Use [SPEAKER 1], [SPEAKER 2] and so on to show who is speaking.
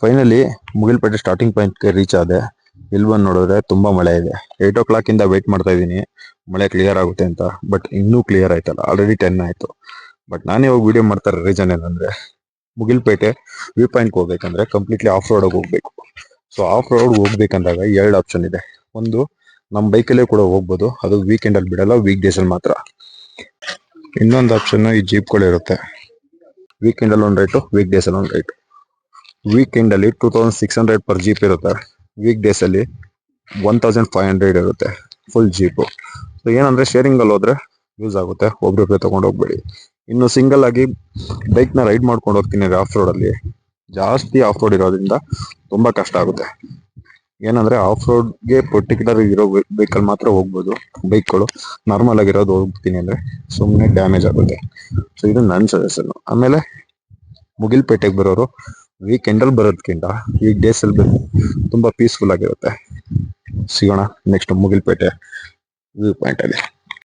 [SPEAKER 1] Finally Mugilpete starting ಪಾಯಿಂಟ್ಗೆ reach ಆದೆ. ಇಲ್ಲಿ ಬಂದು ನೋಡಿದ್ರೆ ತುಂಬಾ ಮಳೆ ಇದೆ. 8 o'clock ಇಂದ ವೇಟ್ ಮಾಡ್ತಾ ಇದ್ದೀನಿ ಮಳೆ ಕ್ಲಿಯರ್ ಆಗುತ್ತೆ ಅಂತ. ಬಟ್ ಇನ್ನೂ ಕ್ಲಿಯರ್ ಆಯ್ತಲ್ಲ, ಆಲ್ರೆಡಿ 10 ಆಯ್ತು. ಬಟ್ ನಾನು ಇವಾಗ ವಿಡಿಯೋ ಮಾಡ್ತಾ ಇರೋ ರೀಸನ್ ಏನಂದ್ರೆ, ಮುಗಿಲ್ಪೇಟೆ ವ್ಯೂ ಪಾಯಿಂಟ್ ಹೋಗ್ಬೇಕಂದ್ರೆ ಕಂಪ್ಲೀಟ್ಲಿ ಆಫ್ ರೋಡ್ ಹೋಗ್ಬೇಕು. ಸೊ ಆಫ್ ರೋಡ್ ಹೋಗ್ಬೇಕಂದಾಗ 2 ಆಪ್ಷನ್ ಇದೆ. ಒಂದು, ನಮ್ಮ ಬೈಕಲ್ಲೇ ಕೂಡ ಹೋಗ್ಬೋದು, ಅದು ವೀಕೆಂಡ್ ಅಲ್ಲಿ ಬಿಡಲ್ಲ, ವೀಕ್ ಡೇಸ್ ಅಲ್ಲಿ ಮಾತ್ರ. ಇನ್ನೊಂದು ಆಪ್ಷನ್ ಈ ಜೀಪ್ಗಳು ಇರುತ್ತೆ. ವೀಕೆಂಡ್ ಅಲ್ಲಿ ಒಂದು ರೇಟು, ವೀಕ್ ಡೇಸ್ ಅಲ್ಲಿ ಒಂದು ರೇಟ್. ವೀಕೆಂಡ್ ಅಲ್ಲಿ 2600 ಪರ್ ಜೀಪ್ ಇರುತ್ತೆ. ವೀಕ್ ಡೇಸ್ ಅಲ್ಲಿ 1500 ಇರುತ್ತೆ ಫುಲ್ ಜೀಪು. ಸೊ ಏನಂದ್ರೆ ಶೇರಿಂಗ್ ಅಲ್ಲಿ ಹೋದ್ರೆ ಯೂಸ್ ಆಗುತ್ತೆ, ಒಬ್ರೊಬ್ರೆ ತಗೊಂಡು ಹೋಗ್ಬೇಡಿ. ಇನ್ನು ಸಿಂಗಲ್ ಆಗಿ ಬೈಕ್ ನ ರೈಡ್ ಮಾಡ್ಕೊಂಡು ಹೋಗ್ತೀನಿ ಆಫ್ ರೋಡ್ ಅಲ್ಲಿ, ಜಾಸ್ತಿ ಆಫ್ ರೋಡ್ ಇರೋದ್ರಿಂದ ತುಂಬಾ ಕಷ್ಟ ಆಗುತ್ತೆ. ಏನಂದ್ರೆ ಆಫ್ ರೋಡ್ಗೆ ಪರ್ಟಿಕ್ಯುಲರ್ ಇರೋ ವೆಹಿಕಲ್ ಮಾತ್ರ ಹೋಗ್ಬೋದು. ಬೈಕ್ಗಳು ನಾರ್ಮಲ್ ಆಗಿರೋದು ಹೋಗ್ತೀನಿ ಅಂದ್ರೆ ಸುಮ್ಮನೆ ಡ್ಯಾಮೇಜ್ ಆಗುತ್ತೆ. ಸೊ ಇದು ನನ್ನ ಸಜೆಷನ್. ಆಮೇಲೆ ಮುಗಿಲ್ಪೇಟೆಗೆ ಬರೋರು ವೀಕೆಂಡ್ ಅಲ್ಲಿ ಬರೋದಕ್ಕಿಂತ ವೀಕ್ ಡೇಸ್ ಅಲ್ಲಿ ತುಂಬಾ ಪೀಸ್ಫುಲ್ ಆಗಿರುತ್ತೆ. ಸಿಗೋಣ ನೆಕ್ಸ್ಟ್ ಮುಗಿಲ್ಪೇಟೆ ವ್ಯೂ ಪಾಯಿಂಟ್ ಅಲ್ಲಿ.